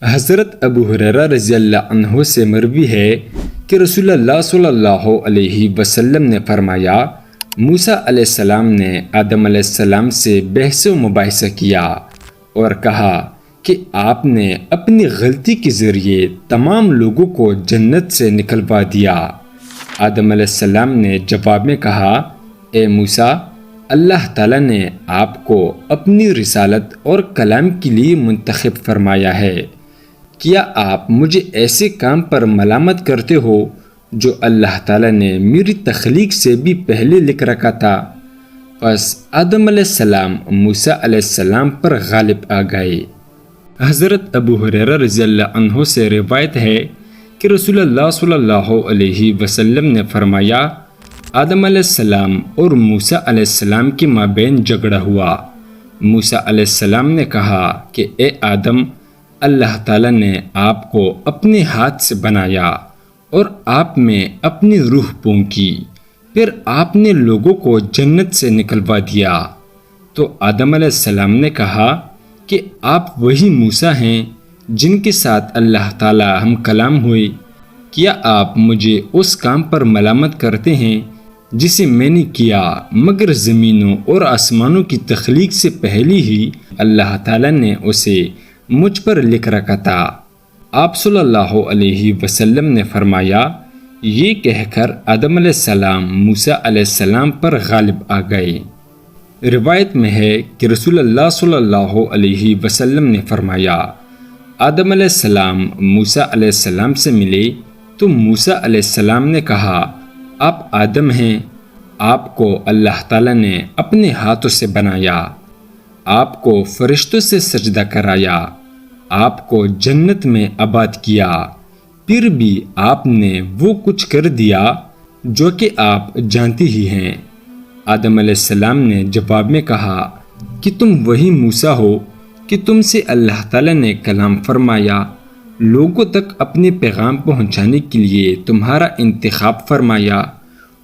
حضرت ابو ہریرہ رضی اللہ عنہ سے مروی ہے کہ رسول اللہ صلی اللہ علیہ وسلم نے فرمایا، موسیٰ علیہ السلام نے آدم علیہ السلام سے بحث و مباحثہ کیا اور کہا کہ آپ نے اپنی غلطی کے ذریعے تمام لوگوں کو جنت سے نکلوا دیا۔ آدم علیہ السلام نے جواب میں کہا، اے موسیٰ، اللہ تعالیٰ نے آپ کو اپنی رسالت اور کلام کے لیے منتخب فرمایا ہے۔ کیا آپ مجھے ایسے کام پر ملامت کرتے ہو جو اللہ تعالیٰ نے میری تخلیق سے بھی پہلے لکھ رکھا تھا؟ پس آدم علیہ السلام موسیٰ علیہ السلام پر غالب آ گئے۔ حضرت ابو ہریرہ رضی اللہ عنہ سے روایت ہے کہ رسول اللہ صلی اللہ علیہ وسلم نے فرمایا، آدم علیہ السلام اور موسیٰ علیہ السلام کے مابین جھگڑا ہوا۔ موسیٰ علیہ السلام نے کہا کہ اے آدم، اللہ تعالیٰ نے آپ کو اپنے ہاتھ سے بنایا اور آپ میں اپنی روح پھونکی، پھر آپ نے لوگوں کو جنت سے نکلوا دیا۔ تو آدم علیہ السلام نے کہا کہ آپ وہی موسیٰ ہیں جن کے ساتھ اللہ تعالیٰ ہم کلام ہوئے۔ کیا آپ مجھے اس کام پر ملامت کرتے ہیں جسے میں نے کیا، مگر زمینوں اور آسمانوں کی تخلیق سے پہلے ہی اللہ تعالیٰ نے اسے مجھ پر لکھ رکھا تھا۔ آپ صلی اللہ علیہ وسلم نے فرمایا، یہ کہہ کر آدم علیہ السلام موسیٰ علیہ السلام پر غالب آ گئے۔ روایت میں ہے کہ رسول اللہ صلی اللہ علیہ وسلم نے فرمایا، آدم علیہ السلام موسیٰ علیہ السلام سے ملے تو موسیٰ علیہ السلام نے کہا، آپ آدم ہیں، آپ کو اللہ تعالیٰ نے اپنے ہاتھوں سے بنایا، آپ کو فرشتوں سے سجدہ کرایا، آپ کو جنت میں آباد کیا، پھر بھی آپ نے وہ کچھ کر دیا جو کہ آپ جانتے ہی ہیں۔ آدم علیہ السلام نے جواب میں کہا کہ تم وہی موسیٰ ہو کہ تم سے اللہ تعالیٰ نے کلام فرمایا، لوگوں تک اپنے پیغام پہنچانے کے لیے تمہارا انتخاب فرمایا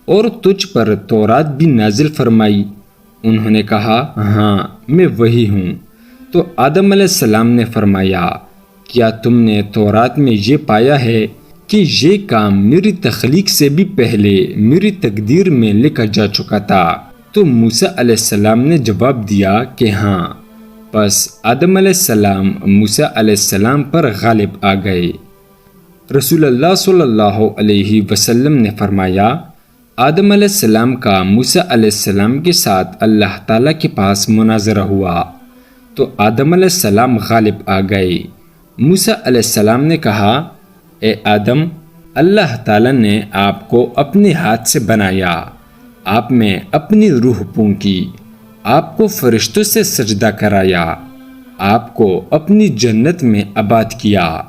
اور تجھ پر تورات بھی نازل فرمائی۔ انہوں نے کہا، ہاں میں وہی ہوں۔ تو آدم علیہ السلام نے فرمایا، کیا تم نے تورات میں یہ پایا ہے کہ یہ کام میری تخلیق سے بھی پہلے میری تقدیر میں لکھا جا چکا تھا؟ تو موسیٰ علیہ السلام نے جواب دیا کہ ہاں۔ پس آدم علیہ السلام موسیٰ علیہ السلام پر غالب آ گئے۔ رسول اللہ صلی اللہ علیہ وسلم نے فرمایا، آدم علیہ السلام کا موسیٰ علیہ السلام کے ساتھ اللہ تعالیٰ کے پاس مناظرہ ہوا تو آدم علیہ السلام غالب آ گئے۔ موسیٰ علیہ السلام نے کہا، اے آدم، اللہ تعالیٰ نے آپ کو اپنے ہاتھ سے بنایا، آپ میں اپنی روح پھونکی، آپ کو فرشتوں سے سجدہ کرایا، آپ کو اپنی جنت میں آباد کیا،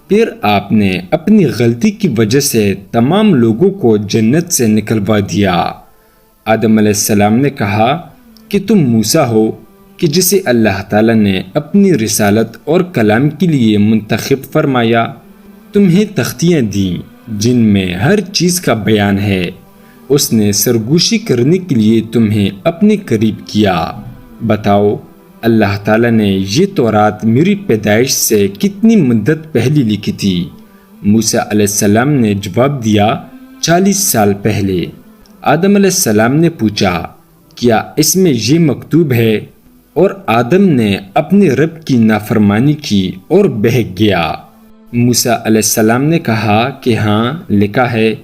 پھر آپ نے اپنی غلطی کی وجہ سے تمام لوگوں کو جنت سے نکلوا دیا۔ آدم علیہ السلام نے کہا کہ تم موسیٰ ہو کہ جسے اللہ تعالیٰ نے اپنی رسالت اور کلام کے لیے منتخب فرمایا، تمہیں تختیاں دیں جن میں ہر چیز کا بیان ہے، اس نے سرگوشی کرنے کے لیے تمہیں اپنے قریب کیا۔ بتاؤ، اللہ تعالیٰ نے یہ تورات میری پیدائش سے کتنی مدت پہلے لکھی تھی؟ موسیٰ علیہ السلام نے جواب دیا، 40 سال پہلے۔ آدم علیہ السلام نے پوچھا، کیا اس میں یہ مکتوب ہے؟ اور آدم نے اپنے رب کی نافرمانی کی اور بہک گیا۔ موسیٰ علیہ السلام نے کہا کہ ہاں لکھا ہے۔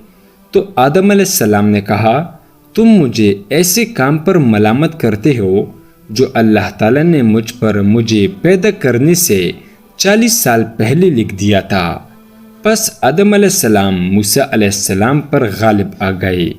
تو آدم علیہ السلام نے کہا، تم مجھے ایسے کام پر ملامت کرتے ہو جو اللہ تعالیٰ نے مجھے پیدا کرنے سے 40 سال پہلے لکھ دیا تھا۔ پس آدم علیہ السلام موسیٰ علیہ السلام پر غالب آ گئے۔